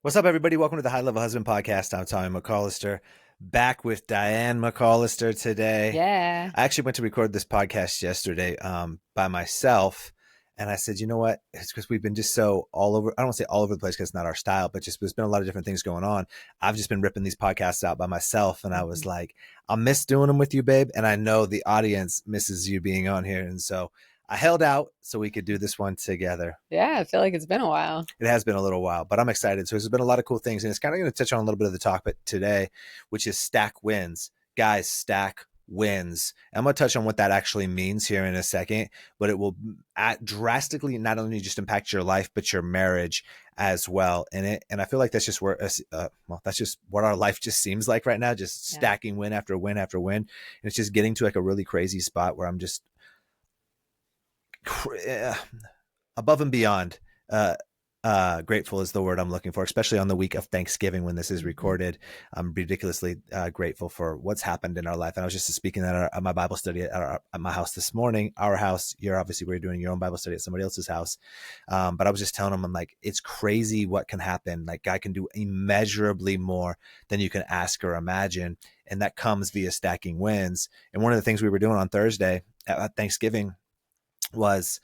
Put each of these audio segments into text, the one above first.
What's up, everybody? Welcome to the High Level Husband Podcast. I'm Tommy McCollister, back with Diane McCollister today. Yeah. I actually went to record this podcast yesterday by myself, and I said, you know what? It's because we've been just so all over. I don't want to say all over the place because it's not our style, but just there's been a lot of different things going on. I've just been ripping these podcasts out by myself, and I was like, I'll miss doing them with you, babe, and I know the audience misses you being on here, and so I held out so we could do this one together. Yeah, I feel like it's been a while. It has been a little while, but I'm excited. So there's been a lot of cool things, and it's kind of going to touch on a little bit of the topic today, which is stack wins. Guys, stack wins. I'm going to touch on what that actually means here in a second, but it will drastically not only just impact your life, but your marriage as well. And I feel like that's just where, that's just what our life just seems like right now, just stacking win after win after win. And it's just getting to like a really crazy spot where I'm just above and beyond grateful is the word I'm looking for, especially on the week of Thanksgiving when this is recorded. I'm ridiculously grateful for what's happened in our life. And I was just speaking at my Bible study at my house this morning, our house. You're obviously, we're doing your own Bible study at somebody else's house. But I was just telling them, I'm like, it's crazy what can happen. Like God can do immeasurably more than you can ask or imagine. And that comes via stacking wins. And one of the things we were doing on Thursday at Thanksgiving was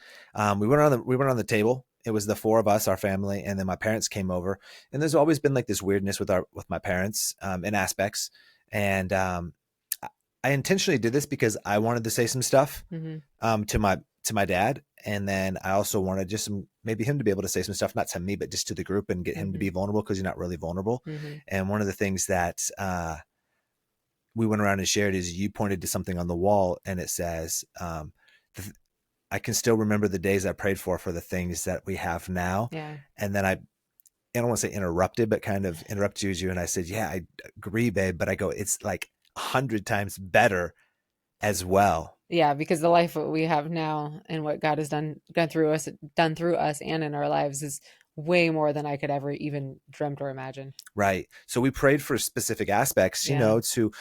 we went on the table. It was the four of us, our family, and then my parents came over. And there's always been like this weirdness with my parents in aspects. And I intentionally did this because I wanted to say some stuff to my dad, and then I also wanted just maybe him to be able to say some stuff, not to me, but just to the group, and get him to be vulnerable because he's not really vulnerable. And one of the things that we went around and shared is you pointed to something on the wall, and it says, I can still remember the days I prayed for the things that we have now. Yeah. And then I don't want to say interrupted, but kind of interrupted you. And I said, yeah, I agree, babe. But I go, it's like 100 times better as well. Yeah, because the life that we have now and what God has done through us and in our lives is way more than I could ever even dreamt or imagine. Right. So we prayed for specific aspects, to,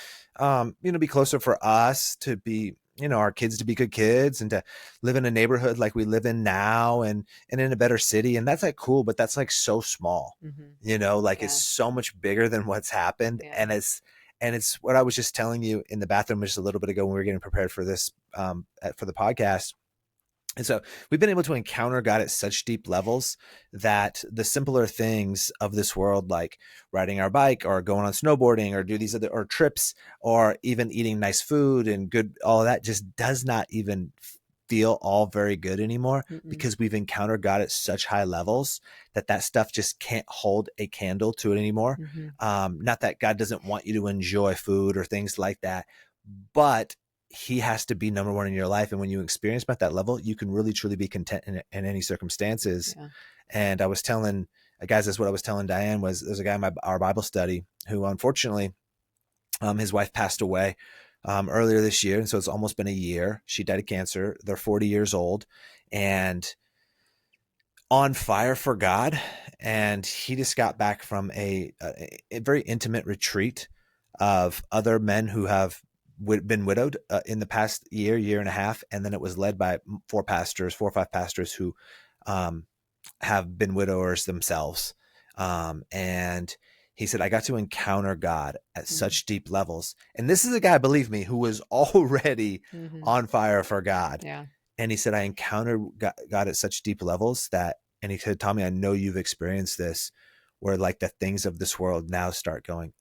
be closer for us, to be, our kids to be good kids, and to live in a neighborhood like we live in now, and in a better city. And that's like cool, but that's like so small, it's so much bigger than what's happened. Yeah. And it's what I was just telling you in the bathroom just a little bit ago when we were getting prepared for this, for the podcast. And so we've been able to encounter God at such deep levels that the simpler things of this world, like riding our bike or going on snowboarding or do these other or trips or even eating nice food and good, all of that just does not even feel all very good anymore because we've encountered God at such high levels that stuff just can't hold a candle to it anymore. Not that God doesn't want you to enjoy food or things like that, but he has to be number one in your life. And when you experience him at that level, you can really, truly be content in any circumstances. Yeah. And I was telling guys, that's what I was telling Diane was there's a guy in our Bible study who unfortunately, his wife passed away earlier this year. And so it's almost been a year. She died of cancer. They're 40 years old and on fire for God. And he just got back from a very intimate retreat of other men who have been widowed in the past year and a half. And then it was led by 4 or 5 pastors who have been widowers themselves. And he said, I got to encounter God at such deep levels. And this is a guy, believe me, who was already on fire for God. Yeah. And he said, I encountered God at such deep levels and he said, Tommy, I know you've experienced this, where like the things of this world now start going,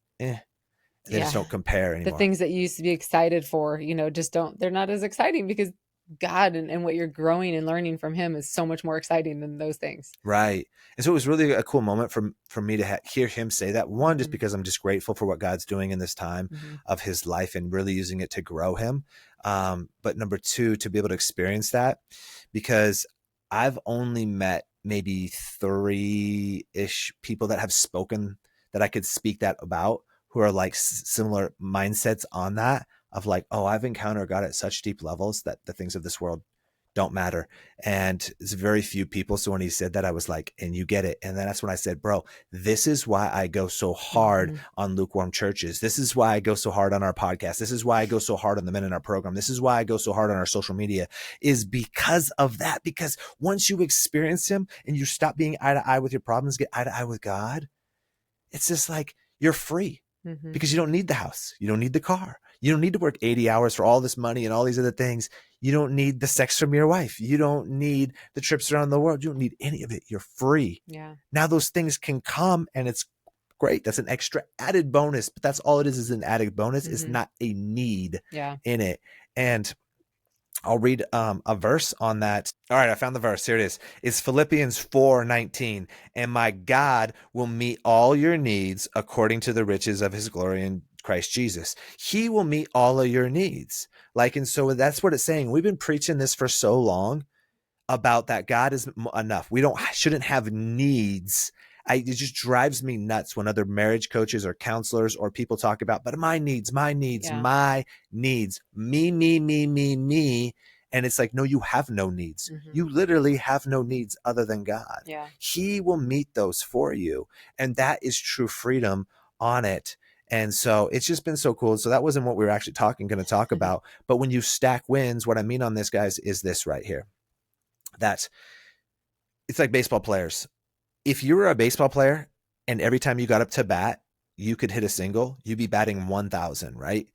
they just don't compare anymore. The things that you used to be excited for, they're not as exciting because God and what you're growing and learning from him is so much more exciting than those things. Right. And so it was really a cool moment for me to hear him say that. One, just because I'm just grateful for what God's doing in this time of his life and really using it to grow him. But number 2, to be able to experience that, because I've only met maybe 3-ish people that have spoken that I could speak that about, who are like similar mindsets on that of like, oh, I've encountered God at such deep levels that the things of this world don't matter. And it's very few people. So when he said that, I was like, and you get it. And then that's when I said, bro, this is why I go so hard on lukewarm churches. This is why I go so hard on our podcast. This is why I go so hard on the men in our program. This is why I go so hard on our social media, is because of that. Because once you experience him and you stop being eye to eye with your problems, get eye to eye with God, It's just like you're free Mhm. because you don't need the house. You don't need the car. You don't need to work 80 hours for all this money and all these other things. You don't need the sex from your wife. You don't need the trips around the world. You don't need any of it. You're free. Yeah. Now those things can come and it's great. That's an extra added bonus, but that's all it is an added bonus. It's Mhm. not a need Yeah. in it. And I'll read a verse on that. All right, I found the verse. Here it is. It's Philippians 4:19. And my God will meet all your needs according to the riches of his glory in Christ Jesus. He will meet all of your needs. Like, and so that's what it's saying. We've been preaching this for so long about that God is enough. We don't shouldn't have needs. It just drives me nuts when other marriage coaches or counselors or people talk about, but my needs, my needs, Yeah. my needs, me. And it's like, no, you have no needs. Mhm. You literally have no needs other than God. Yeah. He will meet those for you. And that is true freedom on it. And so it's just been so cool. So that wasn't what we were actually going to talk about. But when you stack wins, what I mean on this, guys, is this right here. That it's like baseball players. If you were a baseball player and every time you got up to bat, you could hit a single, you'd be batting 1,000, right?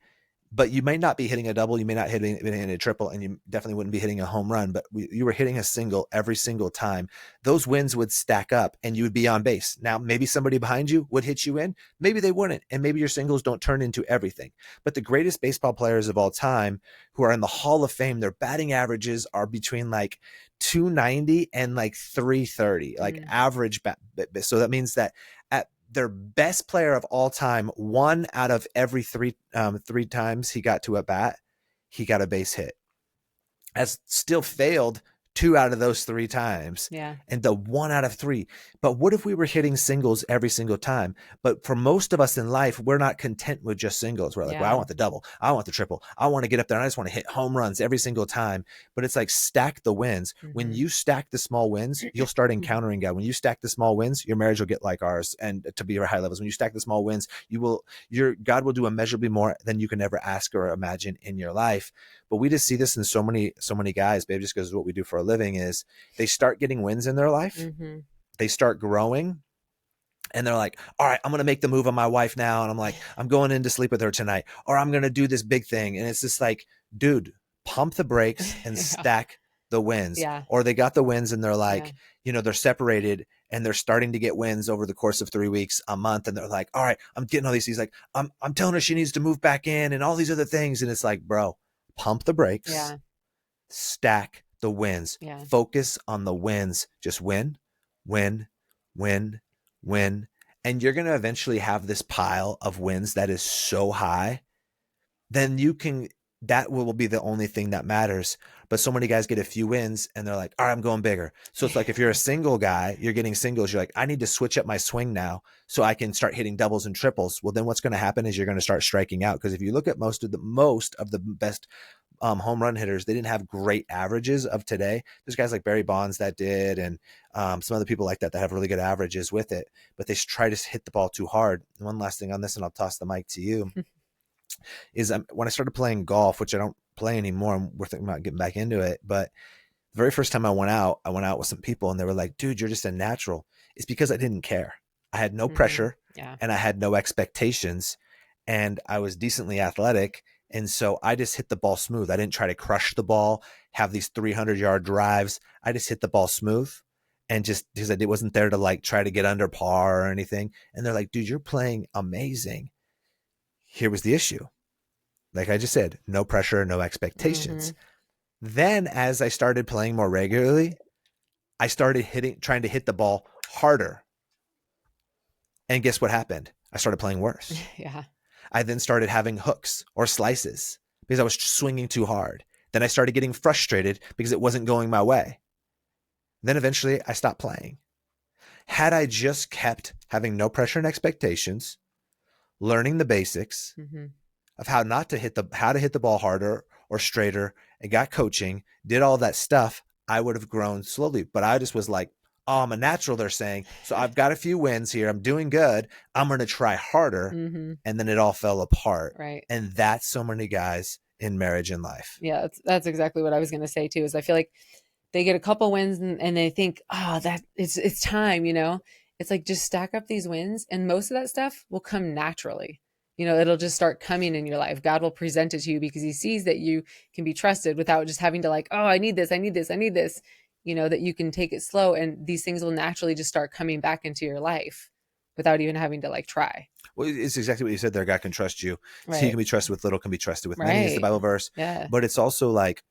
But you may not be hitting a double, you may not hitting a triple, and you definitely wouldn't be hitting a home run. But you were hitting a single every single time. Those wins would stack up, and you would be on base. Now, maybe somebody behind you would hit you in, maybe they wouldn't, and maybe your singles don't turn into everything. But the greatest baseball players of all time, who are in the Hall of Fame, their batting averages are between like 290 and like 330, like Mm. average bat. So that means that at their best player of all time, one out of every three times he got to a bat, he got a base hit. Has still failed two out of those three times, Yeah. and the one out of three. But what if we were hitting singles every single time? But for most of us in life, we're not content with just singles. We're like, well, I Yeah. want the double, I want the triple, I want to get up there and I just want to hit home runs every single time. But it's like stack the wins. When Mhm. you stack the small wins, you'll start encountering God. When you stack the small wins, your marriage will get like ours and to be high levels. When you stack the small wins, your God will do immeasurably more than you can ever ask or imagine in your life. But we just see this in so many guys, babe, just because what we do for a living is they start getting wins in their life. Mhm. They start growing and they're like, all right, I'm going to make the move on my wife now. And I'm like, I'm going in to sleep with her tonight, or I'm going to do this big thing. And it's just like, dude, pump the brakes and Yeah. stack the wins. Yeah. Or they got the wins and they're Yeah. like, they're separated and they're starting to get wins over the course of 3 weeks, a month. And they're like, all right, I'm getting all these. He's like, I'm telling her she needs to move back in and all these other things. And it's like, bro, pump the brakes, Yeah. stack the wins, Yeah. focus on the wins, just win, win, win, win. And you're going to eventually have this pile of wins that is so high, then that will be the only thing that matters. But so many guys get a few wins and they're like, all right, I'm going bigger. So it's like if you're a single guy, you're getting singles, you're like, I need to switch up my swing now so I can start hitting doubles and triples. Well, then what's going to happen is you're going to start striking out. Because if you look at most of the best home run hitters, they didn't have great averages of today. There's guys like Barry Bonds that did, and some other people like that have really good averages with it, but they try to hit the ball too hard. And one last thing on this, and I'll toss the mic to you, is when I started playing golf, which I don't play anymore, we're thinking about getting back into it, but the very first time I went out with some people and they were like, dude, you're just a natural. It's because I didn't care. I had no Mhm. pressure Yeah. and I had no expectations and I was decently athletic. And so I just hit the ball smooth. I didn't try to crush the ball, have these 300-yard drives. I just hit the ball smooth and just because I wasn't there to like try to get under par or anything. And they're like, dude, you're playing amazing. Here was the issue. Like I just said, no pressure, no expectations. Mhm. Then as I started playing more regularly, I started trying to hit the ball harder. And guess what happened? I started playing worse. Yeah. I then started having hooks or slices because I was swinging too hard. Then I started getting frustrated because it wasn't going my way. Then eventually I stopped playing. Had I just kept having no pressure and expectations, learning the basics, Mhm. of how to hit the ball harder or straighter and got coaching, did all that stuff, I would have grown slowly. But I just was like, oh, I'm a natural, they're saying. So I've got a few wins here. I'm doing good. I'm going to try harder. Mhm. And then it all fell apart. Right. And that's so many guys in marriage and life. Yeah, that's exactly what I was going to say too. Is I feel like they get a couple wins and they think, oh, that it's time. It's like, just stack up these wins, and most of that stuff will come naturally. It'll just start coming in your life. God will present it to you because he sees that you can be trusted without just having to, like, oh, I need this, I need this, I need this. That you can take it slow, and these things will naturally just start coming back into your life without even having to, like, try. Well, it's exactly what you said there. God can trust you. He Right. can be trusted with little, can be trusted with many, is the Right. Bible verse. Yeah. But it's also like,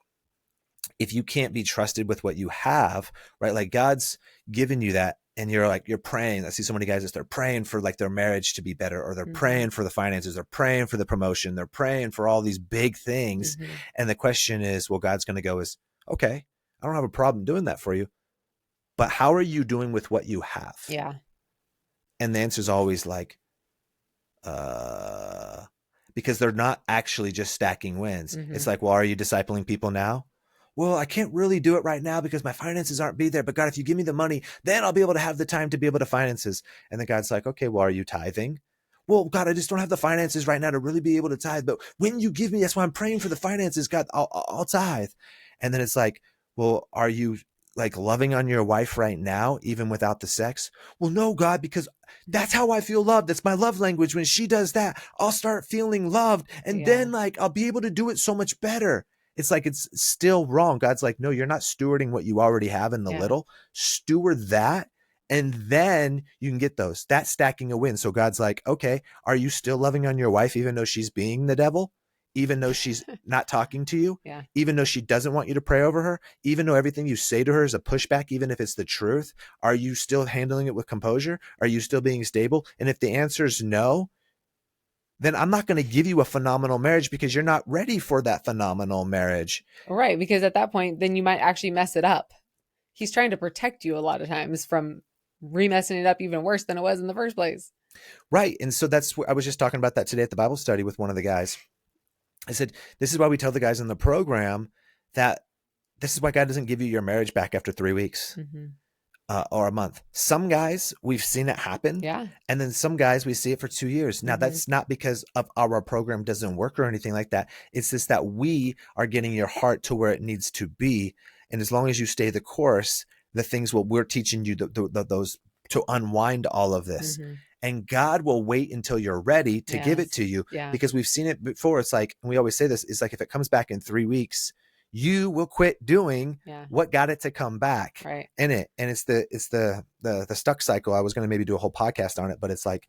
if you can't be trusted with what you have, right? Like, God's given you that, and you're praying. I see so many guys that they're praying for like their marriage to be better, or they're Mm-hmm. praying for the finances, they're praying for the promotion, they're praying for all these big things. Mm-hmm. And the question is, well, God's going to go is, okay, I don't have a problem doing that for you, but how are you doing with what you have? Yeah. And the answer is always like, uh, because they're not actually just stacking wins. Mm-hmm. It's like, well, are you discipling people now? Well, I can't really do it right now because my finances aren't be there. But God, if you give me the money, then I'll be able to have the time to be able to finances. And then God's like, okay, well, are you tithing? Well, God, I just don't have the finances right now to really be able to tithe. But when you give me, that's why I'm praying for the finances. God, I'll tithe. And then it's like, well, are you like loving on your wife right now, even without the sex? Well, no, God, because that's how I feel loved. That's my love language. When she does that, I'll start feeling loved. And Yeah. then like, I'll be able to do it so much better. It's like, it's still wrong. God's like, no, you're not stewarding what you already have in the Yeah. little. Steward that. And then you can get those. That's stacking a win. So God's like, okay, are you still loving on your wife, even though she's being the devil? Even though she's not talking to you? Yeah. Even though she doesn't want you to pray over her? Even though everything you say to her is a pushback, even if it's the truth? Are you still handling it with composure? Are you still being stable? And if the answer is no, then I'm not going to give you a phenomenal marriage, because you're not ready for that phenomenal marriage. Right. Because at that point, then you might actually mess it up. He's trying to protect you a lot of times from remessing it up even worse than it was in the first place. Right. And so that's what I was just talking about that today at the Bible study with one of the guys. I said, this is why we tell the guys in the program that this is why God doesn't give you your marriage back after 3 weeks. Mm-hmm. Or a month. Some guys, we've seen it happen. Yeah. And then some guys, we see it for 2 years. Now, Mm-hmm. that's not because of our program doesn't work or anything like that. It's just that we are getting your heart to where it needs to be. And as long as you stay the course, the things we're teaching you, those to unwind all of this. Mm-hmm. And God will wait until you're ready to give it Yes. to you, Yeah. because we've seen it before. It's like, and we always say this, it's like, if it comes back in 3 weeks, you will quit doing Yeah. what got it to come back Right. in it. And it's the stuck cycle. I was going to maybe do a whole podcast on it, but it's like,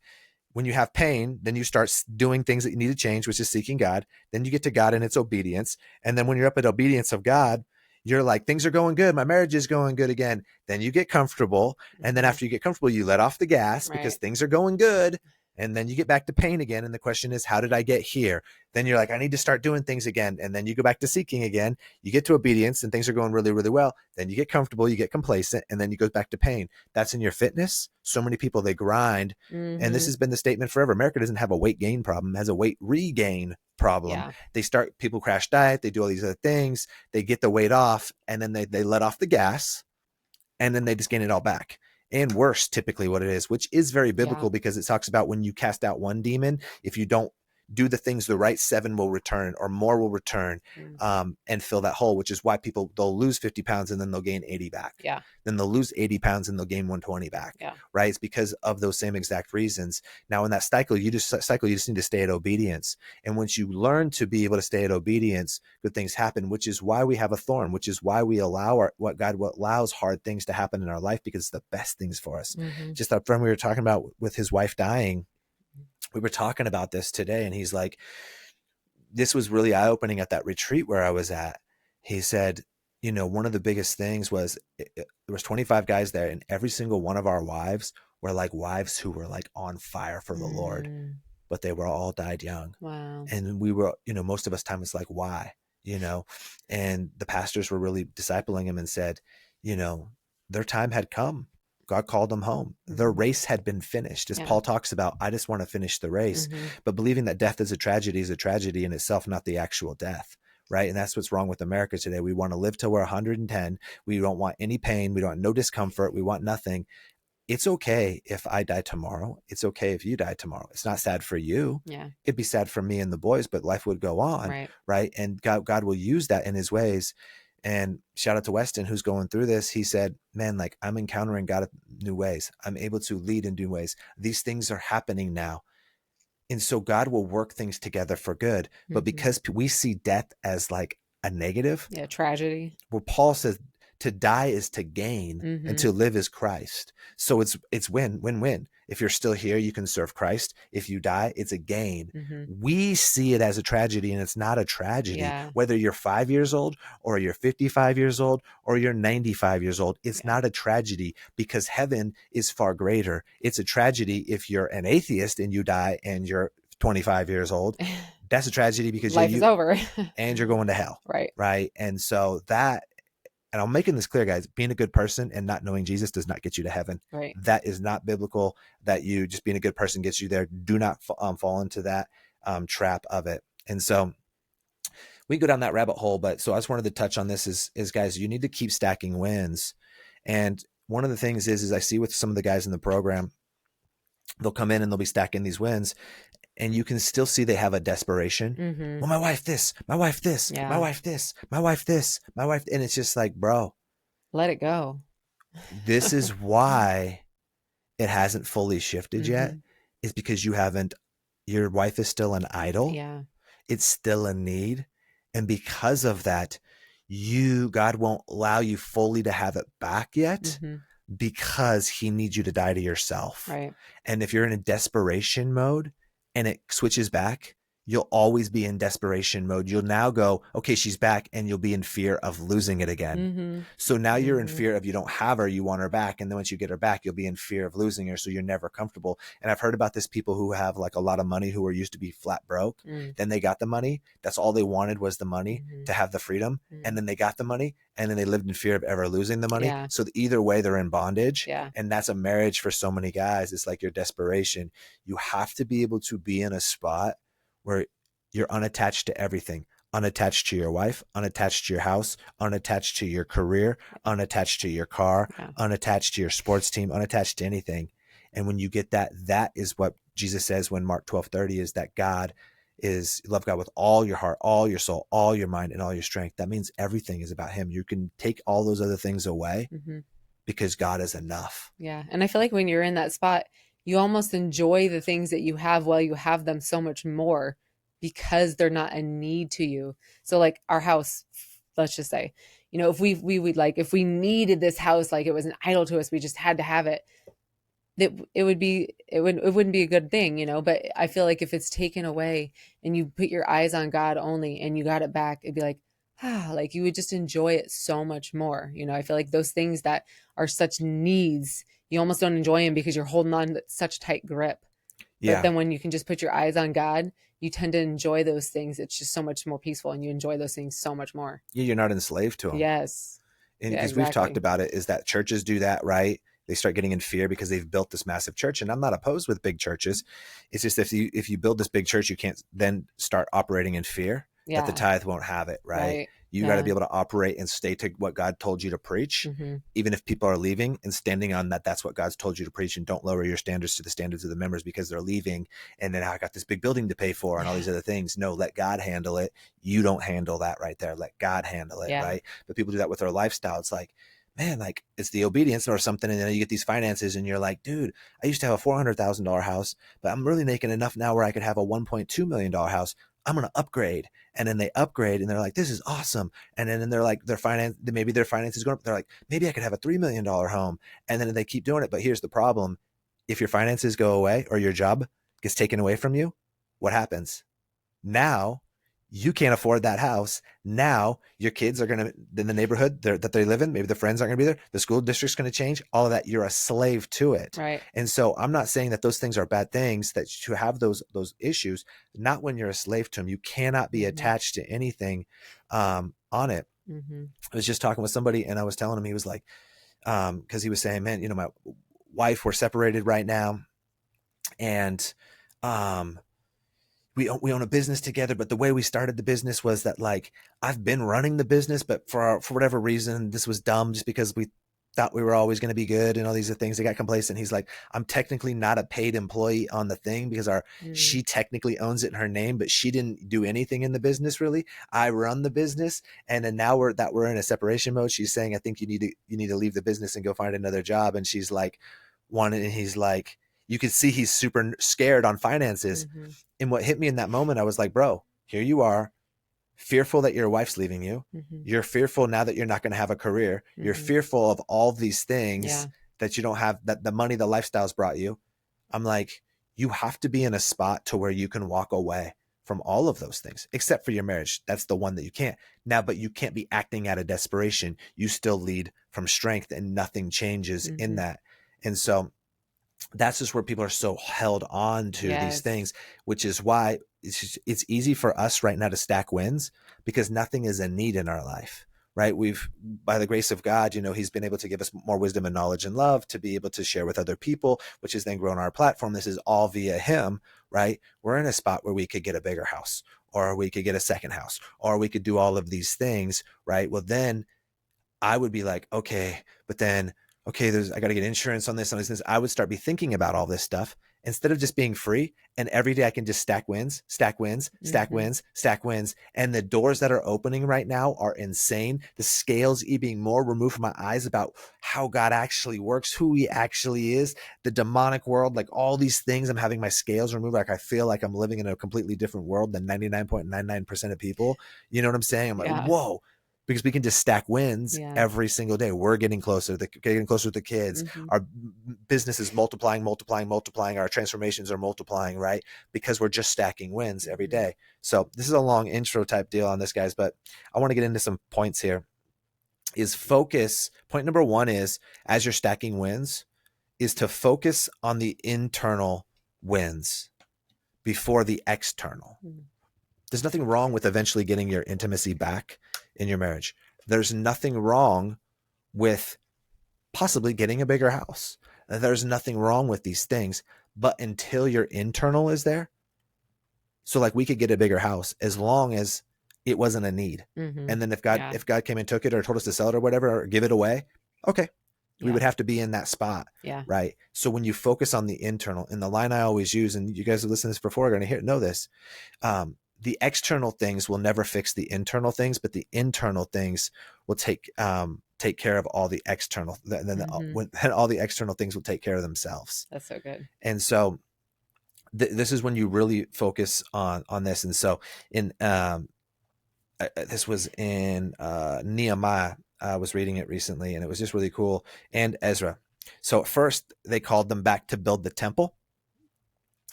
when you have pain, then you start doing things that you need to change, which is seeking God. Then you get to God and it's obedience. And then when you're up at obedience of God, you're like, things are going good. My marriage is going good again. Then you get comfortable. And then Mm-hmm. after you get comfortable, you let off the gas because Right. things are going good. And then you get back to pain again. And the question is, how did I get here? Then you're like, I need to start doing things again. And then you go back to seeking again. You get to obedience and things are going really, really well. Then you get comfortable, you get complacent, and then you go back to pain. That's in your fitness. So many people, they grind. And this Mm-hmm. has been the statement forever. America doesn't have a weight gain problem, it has a weight regain problem. Yeah. People crash diet, they do all these other things, they get the weight off, and then they let off the gas, and then they just gain it all back. And worse, typically what it is, which is very Yeah. biblical, because it talks about when you cast out one demon, if you don't do the things the right, 7 will return or more will return, Mm. and fill that hole, which is why they'll lose 50 pounds and then they'll gain 80 back. Yeah. Then they'll lose 80 pounds and they'll gain 120 back. Yeah. Right. It's because of those same exact reasons. Now, in that cycle, you just need to stay at obedience. And once you learn to be able to stay at obedience, good things happen, which is why we have a thorn, which is why we allow what allows hard things to happen in our life, because it's the best things for us. Mm-hmm. Just that friend we were talking about with his wife dying, we were talking about this today, and he's like, this was really eye-opening at that retreat where I was at. He said, one of the biggest things was there was 25 guys there, and every single one of our wives were like wives who were like on fire for the Lord, but they were all died young. Wow. And we were, most of us time was like, why? And the pastors were really discipling him and said, their time had come. God called them home. Mm-hmm. Their race had been finished. As Paul talks about, I just want to finish the race. Mm-hmm. But believing that death is a tragedy in itself, not the actual death. Right. And that's what's wrong with America today. We want to live till we're 110. We don't want any pain. We don't want no discomfort. We want nothing. It's okay if I die tomorrow. It's okay if you die tomorrow. It's not sad for you. Yeah. It'd be sad for me and the boys, but life would go on. Right. Right. And God will use that in his ways. And shout out to Weston, who's going through this. He said, man, like I'm encountering God in new ways. I'm able to lead in new ways. These things are happening now. And so God will work things together for good. But Mm-hmm. because we see death as like a negative, Yeah. Tragedy. where Paul says to die is to gain and Mm-hmm. to live is Christ. So it's win. If you're still here, you can serve Christ. If you die, it's a gain. Mm-hmm. We see it as a tragedy, and it's not a tragedy. Yeah. Whether you're 5 years old or you're 55 years old or you're 95 years old, it's Yeah. not a tragedy because heaven is far greater. It's a tragedy if you're an atheist and you die and you're 25 years old. That's a tragedy because Life is you over. and you're going to hell. Right. Right. And so that, and I'm making this clear, guys, being a good person and not knowing Jesus does not get you to heaven. Right. That is not biblical, that you just being a good person gets you there. Do not fall into that trap of it. And so we can go down that rabbit hole. But so I just wanted to touch on this is guys, you need to keep stacking wins. And one of the things is I see with some of the guys in the program, they'll come in and they'll be stacking these wins, and you can still see they have a desperation. Mm-hmm. Well, my wife this, my wife this, my Yeah. wife this, my wife this, my wife. And it's just like, bro, Let it go. this is why it hasn't fully shifted yet, Mm-hmm. is because you haven't, your wife is still an idol. Yeah. It's still a need. And because of that, God won't allow you fully to have it back yet Mm-hmm. because he needs you to die to yourself. Right. And if you're in a desperation mode and it switches back, you'll always be in desperation mode. You'll now go, okay, she's back, and you'll be in fear of losing it again. Mm-hmm. So now you're in Mm-hmm. fear of, you don't have her, you want her back. And then once you get her back, you'll be in fear of losing her. So you're never comfortable. And I've heard about this, people who have like a lot of money, who are used to be flat broke. Mm. Then they got the money. That's all they wanted was the money Mm-hmm. to have the freedom. Mm. And then they got the money, and then they lived in fear of ever losing the money. Yeah. So either way, they're in bondage. Yeah. And that's a marriage for so many guys. It's like your desperation. You have to be able to be in a spot where you're unattached to everything, unattached to your wife, unattached to your house, unattached to your career, unattached to your car, Yeah. unattached to your sports team, unattached to anything. And when you get that, that is what Jesus says when Mark 12:30 is that God is, love God with all your heart, all your soul, all your mind, and all your strength. That means everything is about him. You can take all those other things away Mm-hmm. because God is enough. Yeah. And I feel like when you're in that spot, you almost enjoy the things that you have while you have them so much more because they're not a need to you. So like our house, let's just say, if we would like, if we needed this house, like it was an idol to us, we just had to have it. It wouldn't be a good thing, but I feel like if it's taken away and you put your eyes on God only and you got it back, it'd be like, like you would just enjoy it so much more. I feel like those things that are such needs, you almost don't enjoy them because you're holding on to such tight grip. But Yeah. then when you can just put your eyes on God, you tend to enjoy those things. It's just so much more peaceful and you enjoy those things so much more. Yeah, you're not enslaved to them. Yes. And Yeah, because we've talked exactly. about it, is that churches do that, right? They start getting in fear because they've built this massive church. And I'm not opposed with big churches. It's just if you build this big church, you can't then start operating in fear that the Yeah. tithe won't have it, right? Right. You got to Yeah. be able to operate and stay to what God told you to preach, Mm-hmm. even if people are leaving, and standing on that. That's what God's told you to preach, and don't lower your standards to the standards of the members because they're leaving. And then I got this big building to pay for and all these other things. No, let God handle it. You don't handle that right there. Let God handle it, Yeah. right? But people do that with their lifestyle. It's like, man, like it's the obedience or something. And then you get these finances and you're like, dude, I used to have a $400,000 house, but I'm really making enough now where I could have a $1.2 million house. I'm going to upgrade. And then they upgrade and they're like, this is awesome. And then they're like, maybe their finances going up. They're like, maybe I could have a $3 million home. And then they keep doing it. But here's the problem. If your finances go away or your job gets taken away from you, what happens? Now you can't afford that house. Now your kids are going to, in the neighborhood that they live in, maybe the friends aren't going to be there. The school district's going to change, all of that. You're a slave to it. Right. And so I'm not saying that those things are bad things, that you have those issues, not when you're a slave to them. You cannot be attached to anything on it. Mm-hmm. I was just talking with somebody and I was telling him, he was like, cause he was saying, man, my wife, we're separated right now. And, we own a business together, but the way we started the business was that like I've been running the business, but for whatever reason, this was dumb just because thought we were always going to be good and all these things. They got complacent. He's like, I'm technically not a paid employee on the thing because Mm. she technically owns it in her name, but she didn't do anything in the business really. I run the business. And then now we're in a separation mode. She's saying, I think you need to leave the business and go find another job. And she's like, and he's like, you could see he's super scared on finances. Mm-hmm. And what hit me in that moment, I was like, bro, here you are, fearful that your wife's leaving you. Mm-hmm. You're fearful now that you're not going to have a career. You're Mm-hmm. fearful of all these things Yeah. that you don't have, that the money, the lifestyle's brought you. I'm like, you have to be in a spot to where you can walk away from all of those things, except for your marriage. That's the one that you can't. Now, but you can't be acting out of desperation. You still lead from strength and nothing changes in Mm-hmm. that. And so that's just where people are so held on to these Yes. things, which is why it's easy for us right now to stack wins because nothing is a need in our life, right? We've, by the grace of God, he's been able to give us more wisdom and knowledge and love to be able to share with other people, which has then grown our platform. This is all via him, right? We're in a spot where we could get a bigger house, or we could get a second house, or we could do all of these things, right? Well, then I would be like, okay, but then, okay, I got to get insurance on this, on this. I would start be thinking about all this stuff instead of just being free. And every day I can just stack wins, stack wins, stack Mm-hmm. wins, stack wins. And the doors that are opening right now are insane. The scales being more removed from my eyes about how God actually works, who he actually is, the demonic world, like all these things. I'm having my scales removed. Like I feel like I'm living in a completely different world than 99.99% of people. You know what I'm saying? I'm like, Yeah. whoa, because we can just stack wins Yeah. every single day. We're getting closer, getting closer with the kids. Mm-hmm. Our business is multiplying, multiplying, multiplying. Our transformations are multiplying, right? Because we're just stacking wins every Mm-hmm. day. So this is a long intro type deal on this, guys, but I want to get into some points here. Is focus. Point number one is, as you're stacking wins, is to focus on the internal wins before the external. Mm-hmm. There's nothing wrong with eventually getting your intimacy back in your marriage. There's nothing wrong with possibly getting a bigger house. There's nothing wrong with these things, but until your internal is there, so like we could get a bigger house as long as it wasn't a need. Mm-hmm. And then Yeah. if God came and took it or told us to sell it or whatever, or give it away, okay, we Yeah. would have to be in that spot, Yeah. right? So when you focus on the internal, and the line I always use, and you guys have listened to this before, are going to know this, the external things will never fix the internal things, but the internal things will take care of all the external. Then Mm-hmm. all the external things will take care of themselves. That's so good. And so this is when you really focus on this. And so in this was in Nehemiah. I was reading it recently, and it was just really cool. And Ezra. So at first they called them back to build the temple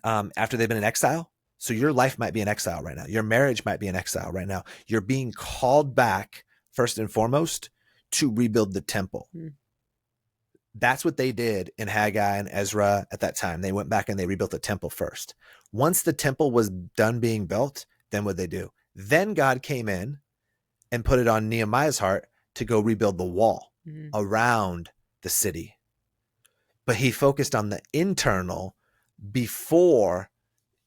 after they've been in exile. So your life might be in exile right now. Your marriage might be in exile right now. You're being called back first and foremost to rebuild the temple. Mm. That's what they did in Haggai and Ezra at that time. They went back and they rebuilt the temple first. Once the temple was done being built, then what they do? Then God came in and put it on Nehemiah's heart to go rebuild the wall around the city. But he focused on the internal before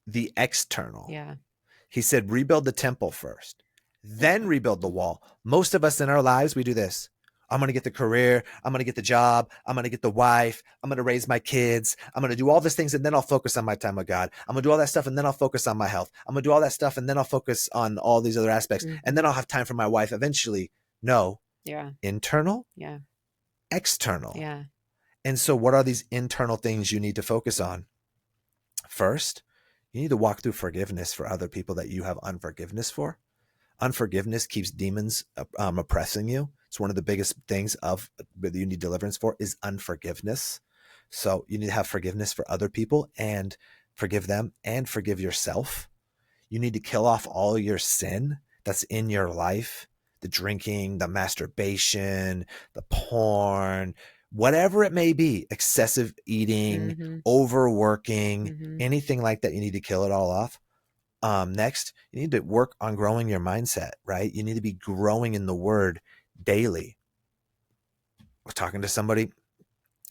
the external. Yeah. He said, rebuild the temple first, then rebuild the wall. Most of us in our lives, we do this. I'm going to get the career. I'm going to get the job. I'm going to get the wife. I'm going to raise my kids. I'm going to do all these things, and then I'll focus on my time with God. I'm going to do all that stuff, and then I'll focus on my health. I'm going to do all that stuff, and then I'll focus on all these other aspects, and then I'll have time for my wife eventually. No. Yeah. Internal. Yeah. External. Yeah. And so what are these internal things you need to focus on? First, you need to walk through forgiveness for other people that you have unforgiveness for. Unforgiveness keeps demons oppressing you. It's one of the biggest things that you need deliverance for is unforgiveness. So you need to have forgiveness for other people and forgive them and forgive yourself. You need to kill off all your sin that's in your life, the drinking, the masturbation, the porn, whatever it may be, excessive eating, overworking, anything like that. You need to kill it all off. Next, you need to work on growing your mindset, right? You need to be growing in the word daily. I was talking to somebody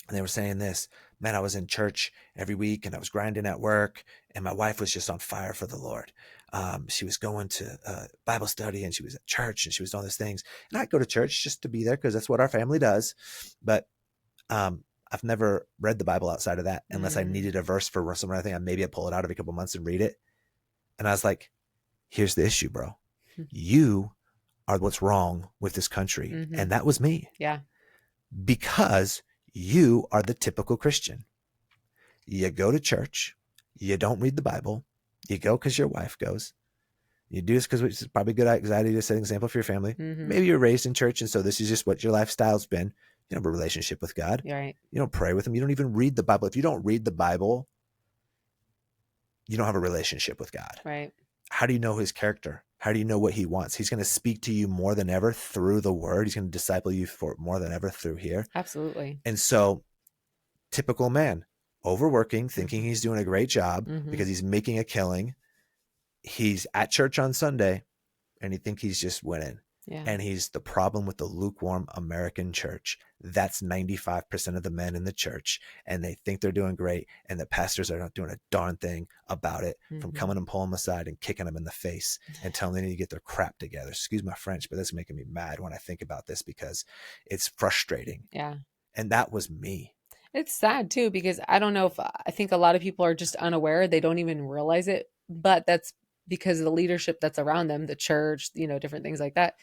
and they were saying this, man, I was in church every week and I was grinding at work, and my wife was just on fire for the Lord. She was going to Bible study, and she was at church, and she was doing these things. And I'd go to church just to be there because that's what our family does. But I've never read the Bible outside of that unless I needed a verse for somewhere. I think maybe I'd pull it out every couple of months and read it. And I was like, here's the issue, bro. You are what's wrong with this country. Mm-hmm. And that was me. Yeah. Because you are the typical Christian. You go to church. You don't read the Bible. You go because your wife goes. You do this because it's probably a good anxiety to set an example for your family. Mm-hmm. Maybe you're raised in church, and so this is just what your lifestyle's been. You don't have a relationship with God. Right. You don't pray with him. You don't even read the Bible. If you don't read the Bible, you don't have a relationship with God. Right. How do you know his character? How do you know what he wants? He's going to speak to you more than ever through the word. He's going to disciple you for more than ever through here. Absolutely. And so, typical man, overworking, thinking he's doing a great job because he's making a killing. He's at church on Sunday and he thinks he's just winning. Yeah. And he's the problem with the lukewarm American church. That's 95% of the men in the church. And they think they're doing great. And the pastors are not doing a darn thing about it, from coming and pulling them aside and kicking them in the face and telling them they need to get their crap together. Excuse my French, but that's making me mad when I think about this because it's frustrating. Yeah. And that was me. It's sad too, because I don't know if I think a lot of people are just unaware. They don't even realize it, but that's because of the leadership that's around them, the church, different things like that,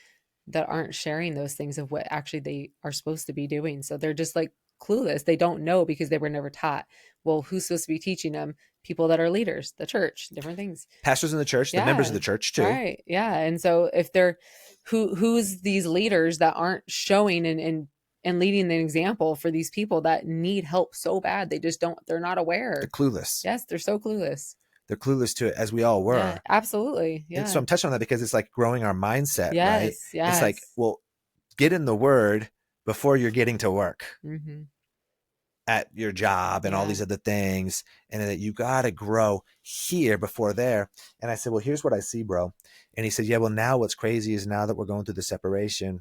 that aren't sharing those things of what actually they are supposed to be doing. So they're just like clueless. They don't know because they were never taught. Well, who's supposed to be teaching them? People that are leaders, the church, different things. Pastors in the church, the members of the church too. Right. Yeah. And so if they're who's these leaders that aren't showing and leading the example for these people that need help so bad, they're not aware. They're clueless. Yes, they're so clueless. They're clueless to it, as we all were. Yeah, absolutely. Yeah. And so I'm touching on that because it's like growing our mindset, yes, right? Yes. It's like, well, get in the word before you're getting to work at your job and all these other things. And that you got to grow here before there. And I said, well, here's what I see, bro. And he said, yeah, well, now what's crazy is now that we're going through the separation,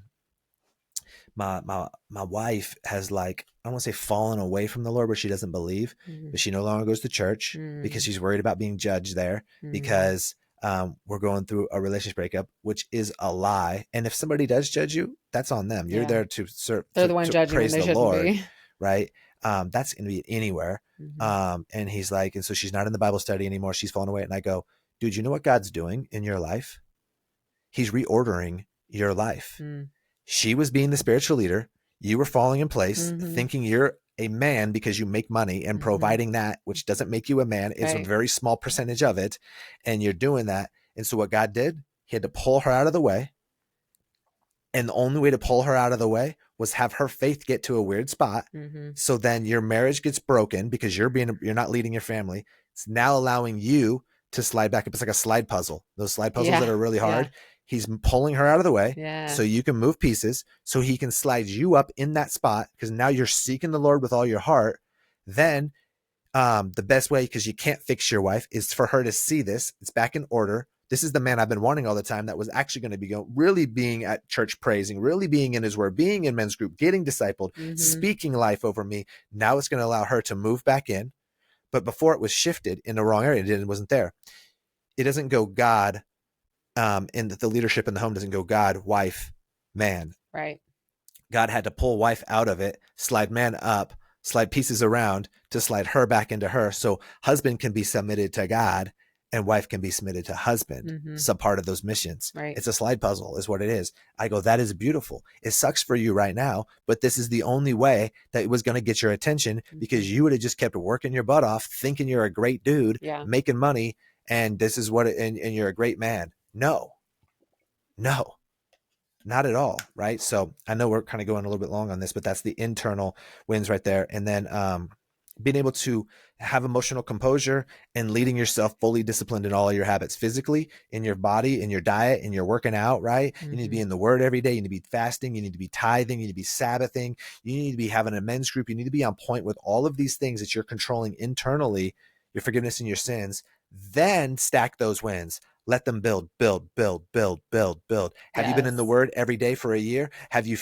my wife has, like, I don't want to say fallen away from the Lord where she doesn't believe, but she no longer goes to church because she's worried about being judged there because we're going through a relationship breakup, which is a lie. And if somebody does judge you, that's on them. You're there to serve. They're the one judging, praise the Lord, be. Right? That's going to be anywhere. And he's like, and so she's not in the Bible study anymore. She's fallen away. And I go, dude, you know what God's doing in your life? He's reordering your life. She was being the spiritual leader. You were falling in place, thinking you're a man because you make money and providing that, which doesn't make you a man. It's a very small percentage of it. And you're doing that. And so what God did, he had to pull her out of the way. And the only way to pull her out of the way was have her faith get to a weird spot. So then your marriage gets broken because you're not leading your family. It's now allowing you to slide back up. It's like a slide puzzle. Those slide puzzles that are really hard. Yeah. He's pulling her out of the way so you can move pieces, so he can slide you up in that spot because now you're seeking the Lord with all your heart. Then the best way, because you can't fix your wife, is for her to see this. It's back in order. This is the man I've been wanting all the time that was actually going to be really being at church praising, really being in his word, being in men's group, getting discipled, speaking life over me. Now it's going to allow her to move back in. But before it was shifted in the wrong area, it wasn't there. It doesn't go God. And the leadership in the home doesn't go God, wife, man. Right. God had to pull wife out of it, slide man up, slide pieces around to slide her back into her. So husband can be submitted to God and wife can be submitted to husband. Some part of those missions. Right. It's a slide puzzle is what it is. I go, that is beautiful. It sucks for you right now, but this is the only way that it was going to get your attention because you would have just kept working your butt off, thinking you're a great dude, making money. And this is what, and you're a great man. No, not at all. Right. So I know we're kind of going a little bit long on this, but that's the internal wins right there. And then being able to have emotional composure and leading yourself fully disciplined in all your habits, physically, in your body, in your diet, in your working out, right? You need to be in the word every day. You need to be fasting. You need to be tithing. You need to be Sabbathing. You need to be having a men's group. You need to be on point with all of these things that you're controlling internally, your forgiveness and your sins. Then stack those wins. Let them build, build, build, build, build, build. Have you been in the Yes. word every day for a year? Have you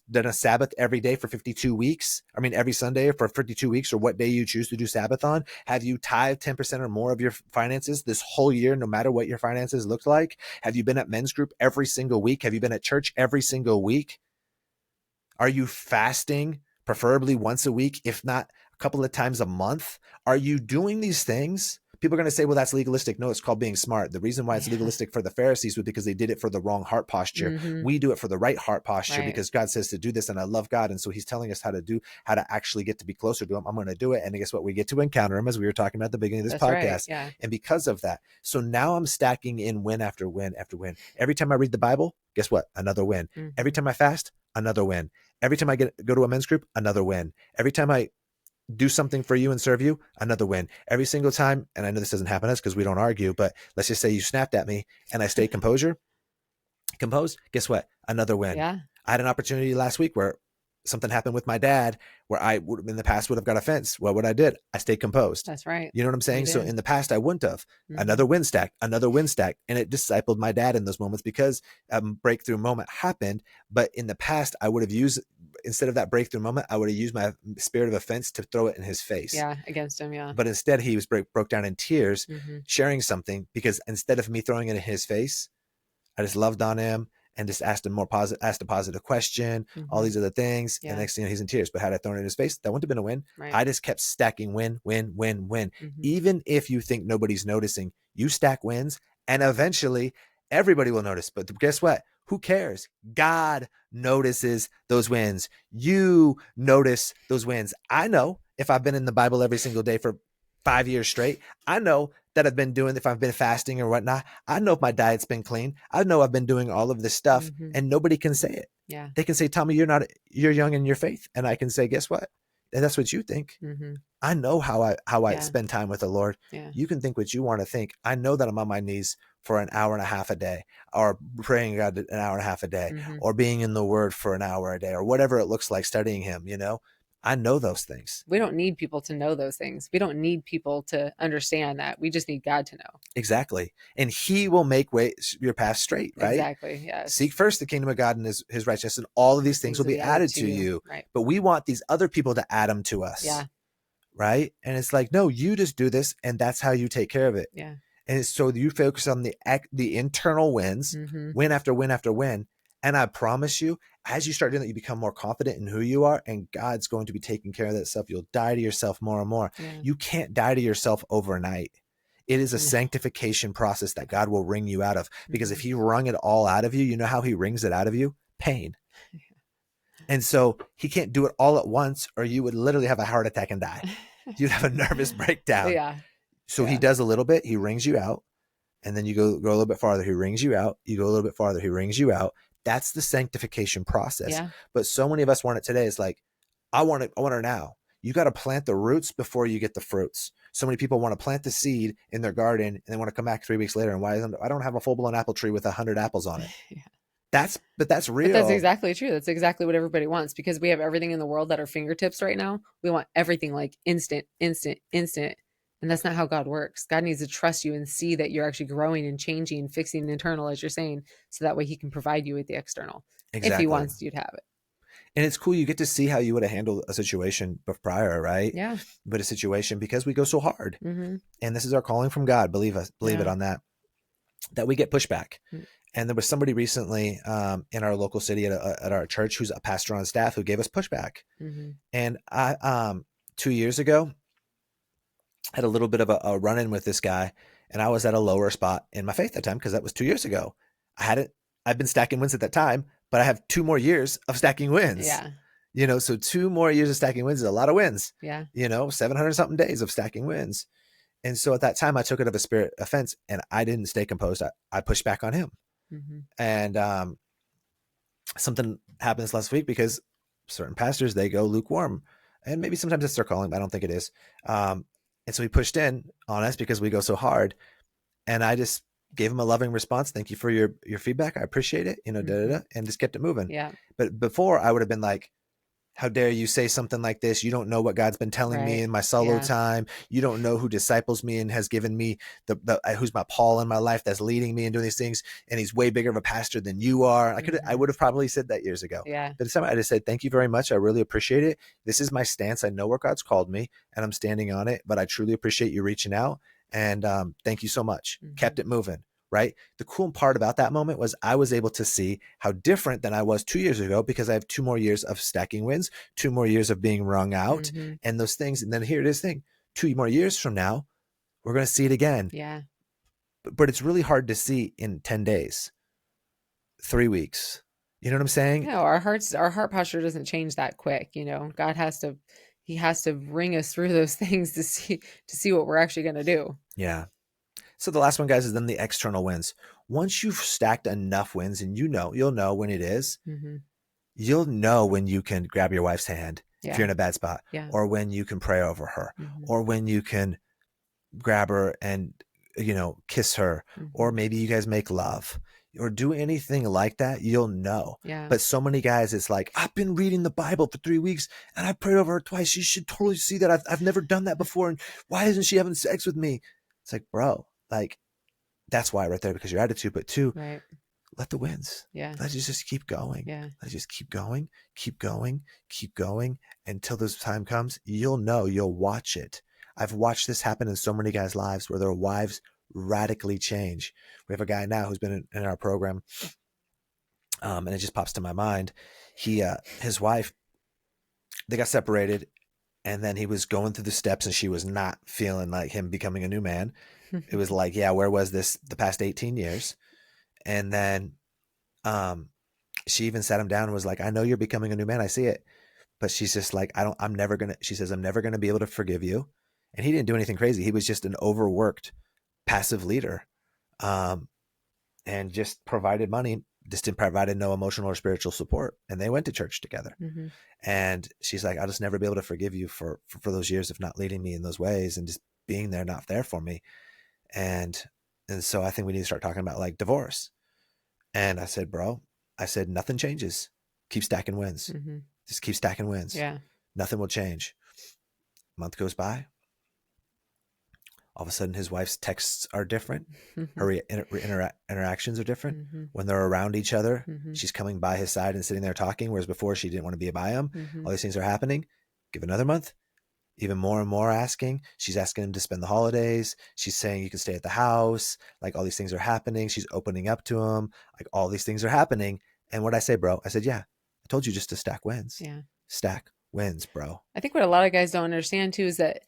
done a Sabbath every day for 52 weeks? I mean, every Sunday for 52 weeks, or what day you choose to do Sabbath on? Have you tithed 10% or more of your finances this whole year, no matter what your finances look like? Have you been at men's group every single week? Have you been at church every single week? Are you fasting, preferably once a week, if not a couple of times a month? Are you doing these things? People are going to say, well, that's legalistic. No, it's called being smart. The reason why it's Yeah. legalistic for the Pharisees was because they did it for the wrong heart posture. Mm-hmm. We do it for the right heart posture Right. because God says to do this, and I love God. And so he's telling us how to actually get to be closer to him. I'm going to do it. And guess what? We get to encounter him, as we were talking about at the beginning of this That's right. podcast. Yeah. And because of that, so now I'm stacking in win after win after win. Every time I read the Bible, guess what? Another win. Mm-hmm. Every time I fast, another win. Every time I go to a men's group, another win. Every time I do something for you and serve you, another win. Every single time, and I know this doesn't happen to us because we don't argue, but let's just say you snapped at me and I stayed composed, guess what? Another win. Yeah. I had an opportunity last week where something happened with my dad where I would in the past would have got offense. Well, what I did, I stayed composed. That's right. You know what I'm You saying? So did. in the past, I wouldn't have. Mm-hmm. Another win stack. And it discipled my dad in those moments because a breakthrough moment happened. But in the past, I would have used, instead of that breakthrough moment, I would have used my spirit of offense to throw it in his face. Yeah. Against him. Yeah. But instead, he was broke down in tears, Mm-hmm. sharing something because instead of me throwing it in his face, I just loved on him and just asked him asked a positive question, all Mm-hmm. these other things. Yeah. And next thing you know, he's in tears. But had I thrown it in his face, that wouldn't have been a win. Right. I just kept stacking win, win, win, win. Mm-hmm. Even if you think nobody's noticing, you stack wins and eventually everybody will notice. But guess what? Who cares? God notices those wins. You notice those wins. I know if I've been in the Bible every single day for 5 years straight, I know that I've been doing, if I've been fasting or whatnot, I know if my diet's been clean. I know I've been doing all of this stuff Mm-hmm. and nobody can say it. Yeah. They can say, Tommy, you're young in your faith. And I can say, guess what? And that's what you think. Mm-hmm. I know how I Yeah. spend time with the Lord. Yeah. You can think what you want to think. I know that I'm on my knees for an hour and a half a day, or praying God an hour and a half a day, Mm-hmm. or being in the word for an hour a day, or whatever it looks like, studying him, I know those things. We don't need people to know those things. We don't need people to understand that. We just need God to know. Exactly. And he will make your path straight, right? Exactly. Yes. Seek first the kingdom of God and his righteousness, and all of these things will be added to you. Right. But we want these other people to add them to us. Yeah. Right. And it's like, no, you just do this, and that's how you take care of it. Yeah. And so you focus on the internal wins, Mm-hmm. win after win after win. And I promise you, as you start doing that, you become more confident in who you are, and God's going to be taking care of that stuff. You'll die to yourself more and more. Yeah. You can't die to yourself overnight. It is a No. sanctification process that God will wring you out of, because if Mm-hmm. he wrung it all out of you, you know how he wrings it out of you? Pain. And so he can't do it all at once, or you would literally have a heart attack and die. You'd have a nervous breakdown. Yeah. So he does a little bit, he wrings you out, and then you go a little bit farther, he wrings you out, you go a little bit farther, he wrings you out. That's the sanctification process. Yeah. But so many of us want it today. It's like, I want it now. You got to plant the roots before you get the fruits. So many people want to plant the seed in their garden and they want to come back 3 weeks later, and I don't have a full-blown apple tree with 100 apples on it. Yeah. That's real. But that's exactly true. That's exactly what everybody wants, because we have everything in the world at our fingertips right now. We want everything like instant, instant, instant. And that's not how God works. God needs to trust you and see that you're actually growing and changing, fixing the internal, as you're saying, so that way he can provide you with the external Exactly. if he wants you to have it. And it's cool. You get to see how you would have handled a situation prior, right? Yeah. But a situation, because we go so hard. Mm-hmm. And this is our calling from God. Believe it on that we get pushback. Mm-hmm. And there was somebody recently in our local city at our church who's a pastor on staff who gave us pushback. Mm-hmm. And I 2 years ago had a little bit of a run-in with this guy, and I was at a lower spot in my faith at that time, because that was 2 years ago. I've been stacking wins at that time, but I have 2 more years of stacking wins. Yeah. So 2 more years of stacking wins is a lot of wins. Yeah. 700 something days of stacking wins. And so at that time I took it of a spirit offense, and I didn't stay composed. I pushed back on him. Mm-hmm. And something happens last week, because certain pastors, they go lukewarm, and maybe sometimes it's their calling, but I don't think it is. And so he pushed in on us because we go so hard, and I just gave him a loving response. Thank you for your feedback. I appreciate it, Mm-hmm. and just kept it moving. Yeah. But before, I would have been like, how dare you say something like this? You don't know what God's been telling me Right. in my solo Yeah. time. You don't know who disciples me and has given me who's my Paul in my life that's leading me and doing these things. And he's way bigger of a pastor than you are. I Hmm. would have probably said that years ago. Yeah. But instead, I just said, thank you very much. I really appreciate it. This is my stance. I know where God's called me and I'm standing on it, but I truly appreciate you reaching out. And thank you so much. Hmm. Kept it moving. Right. The cool part about that moment was I was able to see how different than I was 2 years ago because I have 2 more years of stacking wins, 2 more years of being wrung out Hmm. and those things. And then here it is thing, 2 more years from now, we're going to see it again. Yeah. But it's really hard to see in 10 days, 3 weeks. You know what I'm saying? No, our heart posture doesn't change that quick. God has to, he has to bring us through those things to see what we're actually going to do. Yeah. So the last one, guys, is then the external wins. Once you've stacked enough wins and you'll know when it is, Hmm. you'll know when you can grab your wife's hand if you're Yeah. in a bad spot, Yeah. or when you can pray over her, Hmm. or when you can grab her and kiss her, or Hmm. maybe you guys make love or do anything like that, you'll know. Yeah. But so many guys, it's like, I've been reading the Bible for 3 weeks and I prayed over her twice. You should totally see that. I've never done that before. And why isn't she having sex with me? It's like, bro, like that's why right there, because your attitude. But two, Right. let the wins. Yeah. Let's just keep going. Yeah. Let's just keep going, keep going, keep going until this time comes. You'll know, you'll watch it. I've watched this happen in so many guys' lives where their wives radically change. We have a guy now who's been in our program, and it just pops to my mind. His wife, they got separated, and then he was going through the steps, and she was not feeling like him becoming a new man. It was like, yeah, where was this the past 18 years? And then, um, she even sat him down and was like, I know you're becoming a new man. I see it. But she's just like, she says, I'm never going to be able to forgive you. And he didn't do anything crazy. He was just an overworked passive leader, um, and just provided money, just didn't provided no emotional or spiritual support. And they went to church together. Hmm. And she's like, I'll just never be able to forgive you for those years of not leading me in those ways and just being there, not there for me. And, and so I think we need to start talking about like divorce. And I said, bro, I said, nothing changes. Keep stacking wins. Hmm. Just keep stacking wins. Yeah. Nothing will change. A month goes by. All of a sudden, his wife's texts are different. Hmm. Her interactions are different. Hmm. When they're around each other, Hmm. she's coming by his side and sitting there talking, whereas before she didn't want to be by him. Hmm. All these things are happening. Give another month. Even more and more asking. She's asking him to spend the holidays. She's saying you can stay at the house. Like all these things are happening. She's opening up to him. Like all these things are happening. And what I say, bro, I said, yeah, I told you just to stack wins. Yeah. Stack wins, bro. I think what a lot of guys don't understand too is that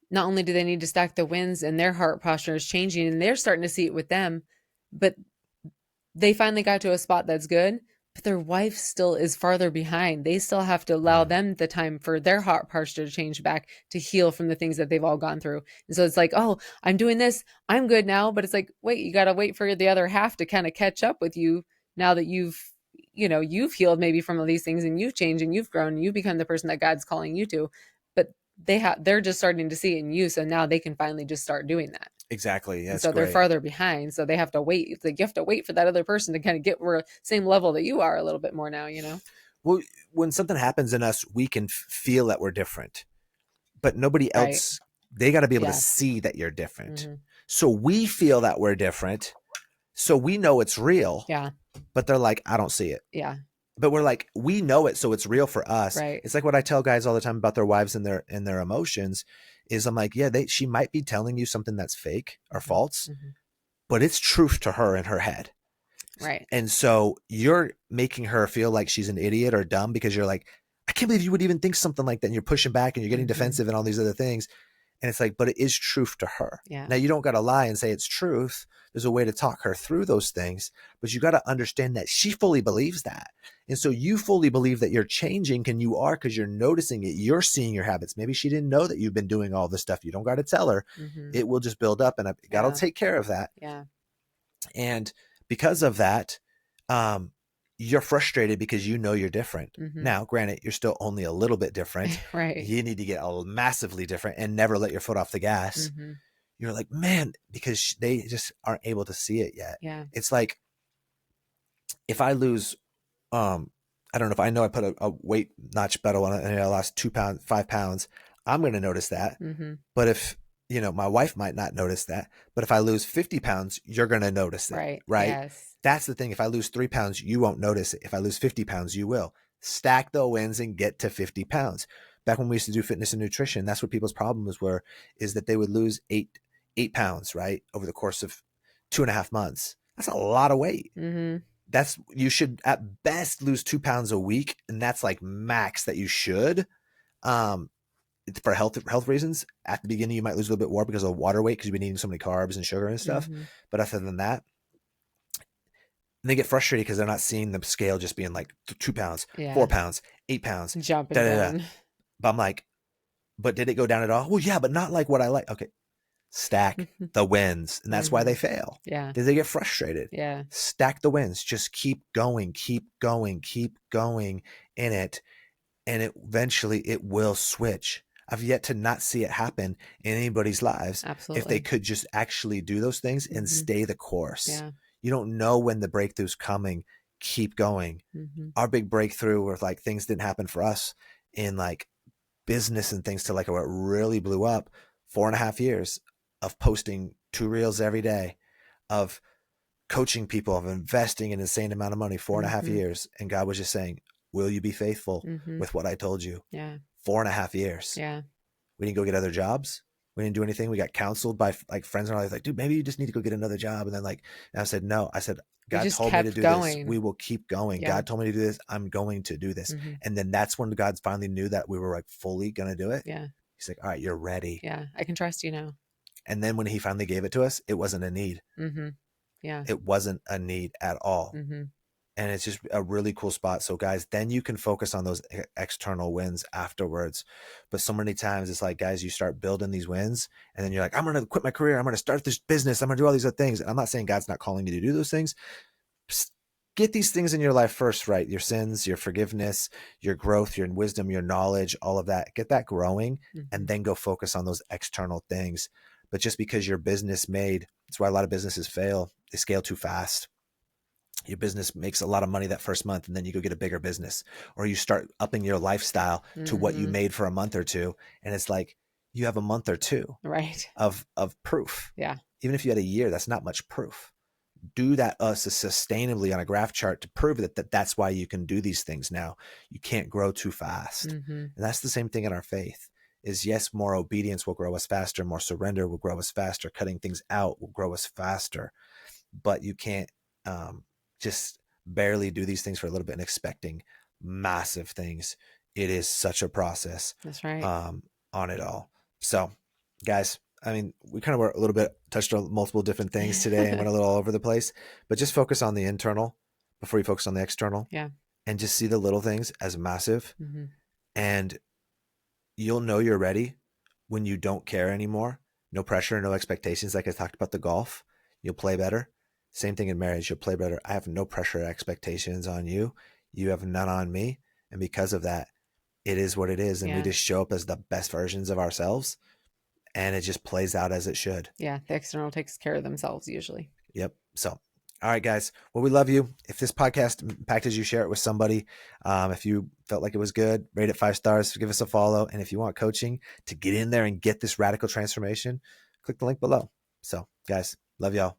not only do they need to stack the wins and their heart posture is changing and they're starting to see it with them, but they finally got to a spot that's good, but their wife still is farther behind. They still have to allow Mm. them the time for their heart posture to change back to heal from the things that they've all gone through. And so it's like, oh, I'm doing this. I'm good now. But it's like, wait, you got to wait for the other half to kind of catch up with you now that you've healed maybe from all these things and you've changed and you've grown and you've become the person that God's calling you to. But they're just starting to see it in you. So now they can finally just start doing that. Exactly. And That's so they're great. farther behind. So they have to wait. It's like you have to wait for that other person to kind of get where same level that you are a little bit more now. Well, when something happens in us, we can feel that we're different, but nobody Right. else, they got to be able to Yeah. see that you're different. Hmm. So we feel that we're different. So we know it's real, Yeah. but they're like, I don't see it. Yeah. But we're like, we know it. So it's real for us. Right. It's like what I tell guys all the time about their wives and their emotions is I'm like, yeah, she might be telling you something that's fake or Hmm. false, Hmm. but it's truth to her in her head. Right. And so you're making her feel like she's an idiot or dumb because you're like, I can't believe you would even think something like that. And you're pushing back and you're getting Hmm. defensive and all these other things. And it's like, but it is truth to her. Yeah. Now you don't got to lie and say it's truth. There's a way to talk her through those things, but you got to understand that she fully believes that. And so you fully believe that you're changing and you are, because you're noticing it. You're seeing your habits. Maybe she didn't know that you've been doing all this stuff. You don't got to tell her. Hmm. It will just build up and God will Yeah. take care of that. Yeah. And because of that, um, you're frustrated because you know you're different. Hmm. Now, granted, you're still only a little bit different. Right. You need to get massively different and never let your foot off the gas. Hmm. You're like, man, because they just aren't able to see it yet. Yeah. It's like if I lose, um, I don't know if I know I put a weight notch pedal on it and I lost 2 pounds, 5 pounds, I'm going to notice that. Mm-hmm. But if, my wife might not notice that, but if I lose 50 pounds, you're going to notice it, Right. right? Yes. That's the thing. If I lose 3 pounds, you won't notice it. If I lose 50 pounds, you will. Stack the wins and get to 50 pounds. Back when we used to do fitness and nutrition, that's what people's problems were, is that they would lose 8 pounds, right? Over the course of 2.5 months. That's a lot of weight. Mm-hmm. You should at best lose 2 pounds a week. And that's like max that you should. Um, for health reasons. At the beginning, you might lose a little bit more because of water weight, because you've been eating so many carbs and sugar and stuff. Mm-hmm. But other than that, they get frustrated because they're not seeing the scale just being like 2 pounds, Yeah. 4 pounds, 8 pounds, Jumping da da da. down. But I'm like, but did it go down at all? Well, yeah, but not like what I like. Okay, stack the wins, and that's why Mm-hmm. they fail. Yeah. Did they get frustrated? Yeah. Stack the wins. Just keep going, keep going, keep going in it, and eventually it will switch. I've yet to not see it happen in anybody's lives if they Absolutely. could just actually do those things and Mm-hmm. stay the course. Yeah. You don't know when the breakthrough's coming. Keep going. Mm-hmm. Our big breakthrough where like things didn't happen for us in like business and things to like where it really blew up, 4.5 years of posting 2 reels every day, of coaching people, of investing an insane amount of money, 4.5 years. And God was just saying, will you be faithful Mm-hmm. with what I told you? Yeah. 4.5 years. Yeah. We didn't go get other jobs. We didn't do anything. We got counseled by like friends and all like, dude, maybe you just need to go get another job. And then like, and I said, no, I said, You God just told me to kept do this. We going. will keep going. Yeah. God told me to do this. I'm going to do this. Mm-hmm. And then that's when God finally knew that we were like fully going to do it. Yeah. He's like, all right, you're ready. Yeah. I can trust you now. And then when he finally gave it to us, it wasn't a need. Mm-hmm. Yeah. It wasn't a need at all. Mm-hmm. And it's just a really cool spot. So guys, then you can focus on those external wins afterwards. But so many times it's like, guys, you start building these wins and then you're like, I'm going to quit my career. I'm going to start this business. I'm going to do all these other things. And I'm not saying God's not calling you to do those things. Get these things in your life first, right? Your sins, your forgiveness, your growth, your wisdom, your knowledge, all of that. Get that growing Mm-hmm. and then go focus on those external things. But just because your business made, that's why a lot of businesses fail. They scale too fast. Your business makes a lot of money that first month and then you go get a bigger business, or you start upping your lifestyle to what you Mm-hmm. made for a month or two. And it's like, you have a month or two Right. of proof. Yeah. Even if you had a year, that's not much proof. Do that sustainably on a graph chart to prove that's why you can do these things now. You can't grow too fast. Mm-hmm. And that's the same thing in our faith is, yes, more obedience will grow us faster. More surrender will grow us faster. Cutting things out will grow us faster. But you can't just barely do these things for a little bit and expecting massive things. It is such a process That's right. on it all. So, guys, I mean, we kind of were a little bit touched on multiple different things today and went a little all over the place, but just focus on the internal before you focus on the external. Yeah. And just see the little things as massive. Mm-hmm. And you'll know you're ready when you don't care anymore. No pressure, no expectations. Like I talked about the golf, you'll play better. Same thing in marriage, you'll play better. I have no pressure or expectations on you. You have none on me. And because of that, it is what it is. And we Yeah. just show up as the best versions of ourselves. And it just plays out as it should. Yeah. The external takes care of themselves usually. Yep. So, all right, guys. Well, we love you. If this podcast impacted you, share it with somebody. If you felt like it was good, rate it 5 stars, give us a follow. And if you want coaching to get in there and get this radical transformation, click the link below. So, guys, love y'all.